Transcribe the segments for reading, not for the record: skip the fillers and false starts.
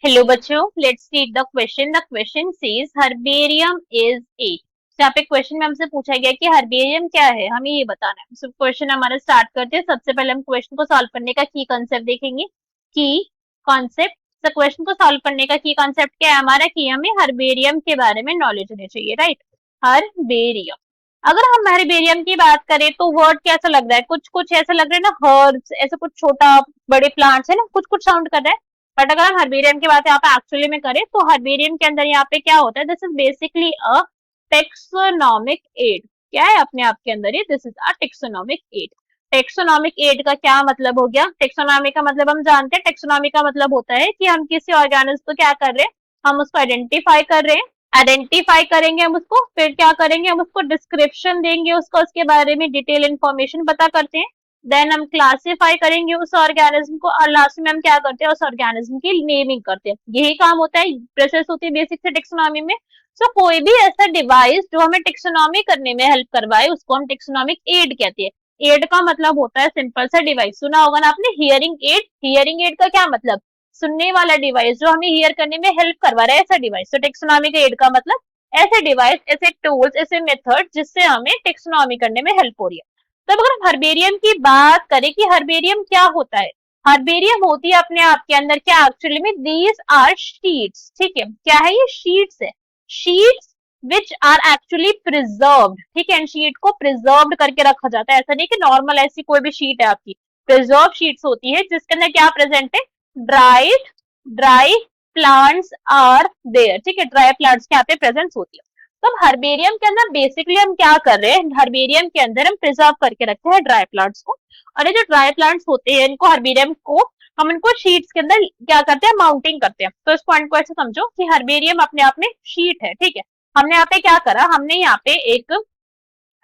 Hello बच्चों, let's read the question. The question says herbarium is a. यहाँ पे question में हमसे पूछा गया कि हर्बेरियम क्या है, हमें ये बताना है। तो क्वेश्चन हमारा स्टार्ट करते हैं। सबसे पहले हम क्वेश्चन को सॉल्व करने का की कॉन्सेप्ट देखेंगे। की कॉन्सेप्ट, तो क्वेश्चन को सॉल्व करने का की कॉन्सेप्ट क्या है हमारा, कि हमें हर्बेरियम के बारे में नॉलेज होनी चाहिए, राइट। हर्बेरियम, अगर हम हर्बेरियम की बात करें तो वर्ड कैसा लग रहा है, कुछ कुछ ऐसा लग रहा है ना, हर्ब्स, ऐसा कुछ छोटा बड़े प्लांट्स है ना, कुछ कुछ साउंड कर रहा है। बट अगर हम हर्बेरियम की बात यहाँ पे एक्चुअली में करें तो हर्बेरियम के अंदर यहाँ पे क्या होता है, this is basically a taxonomic aid. क्या है अपने आप के अंदर ये, this is a taxonomic aid. Taxonomic aid का क्या मतलब हो गया, टेक्सोनोमी का मतलब हम जानते हैं, टेक्सोनोमी का मतलब होता है कि हम किसी ऑर्गेनिज्म को क्या कर रहे हैं, हम उसको आइडेंटिफाई कर रहे हैं। आइडेंटिफाई करेंगे हम उसको, फिर क्या करेंगे, हम उसको डिस्क्रिप्शन देंगे, उसको उसके बारे में डिटेल इन्फॉर्मेशन पता करते हैं। देन हम क्लासिफाई करेंगे उस ऑर्गेनिज्म को, और लास्ट में हम क्या करते हैं, उस ऑर्गेनिज्म की नेमिंग करते हैं। यही काम होता है, प्रोसेस होती है बेसिक से टेक्सोनॉमी में। सो कोई भी ऐसा डिवाइस जो हमें टेक्सोनॉमी करने में हेल्प करवाए उसको हम टेक्सोनॉमिक एड कहते हैं। एड का मतलब होता है सिंपल सा डिवाइस, सुना होगा ना आपने, हियरिंग एड। हियरिंग एड का क्या मतलब, सुनने वाला डिवाइस जो हमें हियर करने में हेल्प करवा रहा है, ऐसा डिवाइस। तो टेक्सोनॉमिक एड का मतलब ऐसे डिवाइस, ऐसे टूल्स, ऐसे मेथड जिससे हमें टेक्सोनॉमी करने में हेल्प हो रही है। तब अगर हम हर्बेरियम की बात करें कि हर्बेरियम क्या होता है, हर्बेरियम होती है अपने आप के अंदर क्या, एक्चुअली में दीज आर शीट्स। ठीक है, क्या है ये, शीट्स है। Sheets which are actually preserved. ठीक है, शीट को प्रिजर्व्ड करके रखा जाता है। ऐसा नहीं कि नॉर्मल ऐसी कोई भी शीट है आपकी, प्रिजर्व शीट्स होती है जिसके अंदर क्या प्रेजेंट है, dried dry plants are there. ठीक है, ड्राई प्लांट्स यहाँ पे प्रेजेंस होती है। तो हर्बेरियम के अंदर बेसिकली हम क्या कर रहे हैं, हर्बेरियम के अंदर हम प्रिजर्व करके रखते हैं ड्राई प्लांट्स को। और ये जो ड्राई प्लांट्स होते हैं, इनको हर्बेरियम को हम इनको शीट्स के अंदर क्या करते हैं, माउंटिंग करते हैं। तो इस पॉइंट को ऐसे समझो कि हर्बेरियम अपने आप में शीट है। ठीक है, हमने यहाँ पे क्या करा, हमने यहाँ पे एक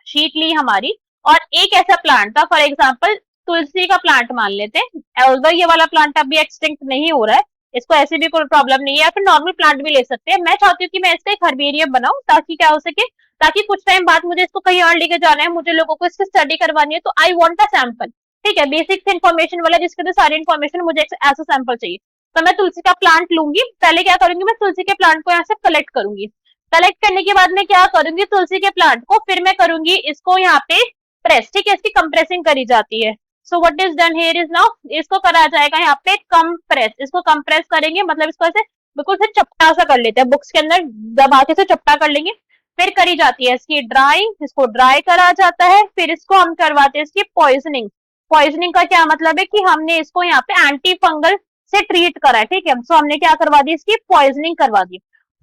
शीट ली हमारी, और एक ऐसा प्लांट था, फॉर एग्जाम्पल तुलसी का प्लांट मान लेते हैं। ऑल्दो ये वाला प्लांट अभी एक्सटिंक्ट नहीं हो रहा है, इसको ऐसे भी कोई प्रॉब्लम नहीं है, या फिर नॉर्मल प्लांट भी ले सकते हैं। मैं चाहती हूँ कि मैं इसका एक हर्बेरियम बनाऊं, ताकि क्या हो सके, ताकि कुछ टाइम बाद मुझे इसको कहीं और लेके जाना है, मुझे लोगों को इसकी स्टडी करवानी है, तो आई वॉन्ट अ सैंपल। ठीक है, बेसिक से इन्फॉर्मेशन वाला जिसके अंदर सारी इन्फॉर्मेशन, मुझे ऐसा सैंपल चाहिए। तो मैं तुलसी का प्लांट लूंगी, पहले क्या करूंगी, मैं तुलसी के प्लांट को यहाँ से कलेक्ट करूंगी। कलेक्ट करने के बाद में क्या करूंगी, तुलसी के प्लांट को फिर मैं करूंगी इसको यहाँ पे प्रेस। ठीक है, इसकी कंप्रेसिंग करी जाती है। So what is done here is now, इसको करा जाएगा यहाँ पे कंप्रेस। इसको कंप्रेस करेंगे मतलब इसको ऐसे बिल्कुल से चपटा सा कर लेते हैं, बुक्स के अंदर दबा के से चपटा कर लेंगे। फिर करी जाती है इसकी ड्राई, इसको ड्राई करा जाता है। फिर इसको हम करवाते हैं इसकी पॉइजनिंग। पॉइजनिंग का क्या मतलब है, कि हमने इसको यहाँ पे एंटी फंगल से ट्रीट करा है। ठीक है, सो हमने क्या करवा दी, इसकी पॉइजनिंग करवा दी।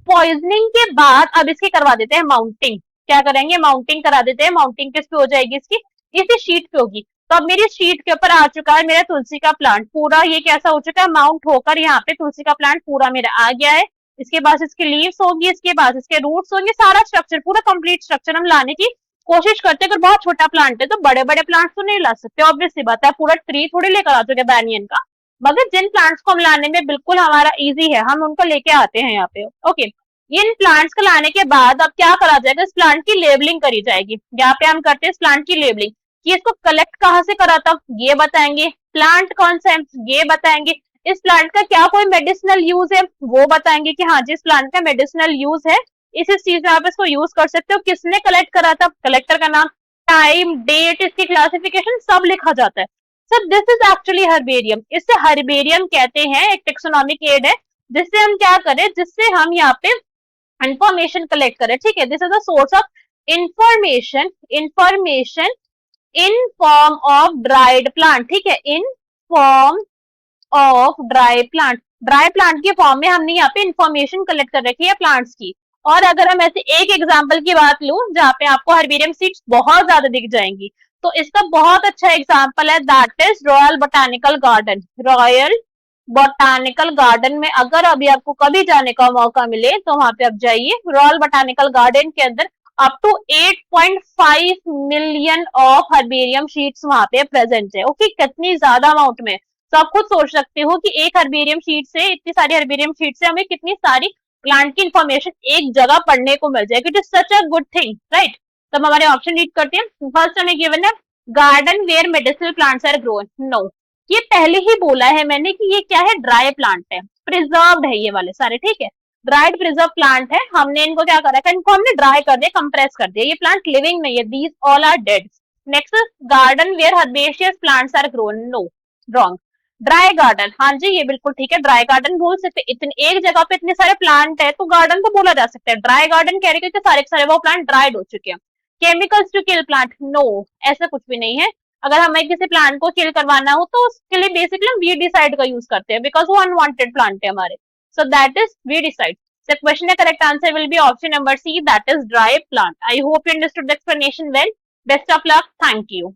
पॉइजनिंग के बाद अब इसकी करवा देते हैं माउंटिंग। क्या करेंगे, माउंटिंग करा देते हैं। माउंटिंग किस पे हो जाएगी, इसकी इसी शीट पे होगी। तो अब मेरी शीट के ऊपर आ चुका है मेरा तुलसी का प्लांट पूरा, ये कैसा हो चुका है, माउंट होकर यहाँ पे तुलसी का प्लांट पूरा मेरा आ गया है। इसके बाद इसकी लीव्स होगी, इसके बाद इसके रूट्स होंगे, सारा स्ट्रक्चर, पूरा कंप्लीट स्ट्रक्चर हम लाने की कोशिश करते हैं। अगर बहुत छोटा प्लांट है तो बड़े बड़े प्लांट्स तो नहीं ला सकते, ऑब्वियस सी बात है, पूरा ट्री थोड़ी लेकर आ चुके बैनियन का। मगर जिन प्लांट्स को हम लाने में बिल्कुल हमारा इजी है, हम उनको लेके आते हैं यहाँ पे। ओके, इन प्लांट्स को लाने के बाद अब क्या करा जाएगा, इस प्लांट की लेबलिंग करी जाएगी। यहाँ पे हम करते हैं इस प्लांट की लेबलिंग, कि इसको कलेक्ट कहाँ से करा था ये बताएंगे, प्लांट कौन सा है ये बताएंगे, इस प्लांट का क्या कोई मेडिसिनल यूज है वो बताएंगे, कि हाँ जिस प्लांट का मेडिसिनल यूज है इस चीज में आप इसको यूज कर सकते हो, किसने कलेक्ट करा था, कलेक्टर का नाम, टाइम, डेट, इसकी क्लासिफिकेशन सब लिखा जाता है। Sir this is actually herbarium. इससे हर्बेरियम कहते हैं, एक टेक्सोनोमिक एड है जिससे हम क्या करें, जिससे हम यहाँ पे इंफॉर्मेशन कलेक्ट करें। ठीक है, this is the source of information, information in form of dried plant. ठीक है, in form of dry plant, dry plant के फॉर्म में हमने यहाँ पे इंफॉर्मेशन कलेक्ट कर रखी है प्लांट्स की। और अगर हम ऐसे एक एग्जांपल की बात लूं जहाँ पे आपको हर्बेरियम सीड्स बहुत ज्यादा दिख जाएंगी, तो इसका बहुत अच्छा एग्जांपल है, that is royal botanical garden. Royal botanical garden में अगर अभी आपको कभी जाने का मौका मिले तो वहां पे आप जाइए। रॉयल बोटानिकल गार्डन के अंदर up to 8.5 million of herbarium sheets वहां पे प्रेजेंट है। ओके, कितनी ज्यादा अमाउंट में, तो आप खुद सोच सकते हो कि एक हर्बेरियम शीट से, इतनी सारी हर्बेरियम शीट से हमें कितनी सारी प्लांट की इंफॉर्मेशन एक जगह पढ़ने को मिल जाएगी। It is such a good thing, right. तो हमारे ऑप्शन रीड करते हैं। फर्स्ट हमें गिवन है garden where medicinal plants are grown. No, ये पहले ही बोला है मैंने कि ये क्या है, ड्राई प्लांट है, प्रिजर्व्ड है ये वाले सारे, ठीक है। ड्राइड प्रिजर्व प्लांट है, हमने इनको क्या करा है, इनको हमने ड्राई कर दिया, कंप्रेस कर दिया, ये प्लांट लिविंग नहीं है, these all are dead. Next garden where herbaceous plants are grown, no wrong. Dry garden, हाँ जी ये बिल्कुल ठीक है, ड्राई गार्डन बोल सकते, इतने एक जगह पे इतने सारे प्लांट है तो गार्डन तो बोला जा सकता है। ड्राई गार्डन कह रहे क्योंकि सारे के सारे वो प्लांट ड्राइड हो चुके हैं। Chemicals to kill plant, no ऐसा कुछ भी नहीं है। अगर हमें किसी प्लांट को किल करवाना हो तो उसके लिए बेसिकली हम वीडिसाइड का यूज करते हैं, बिकॉज वो अनवांटेड प्लांट है हमारे, so that is weedicide. The question, the correct answer will be option number C, that is dry plant. I hope you understood the explanation well. Best of luck. Thank you.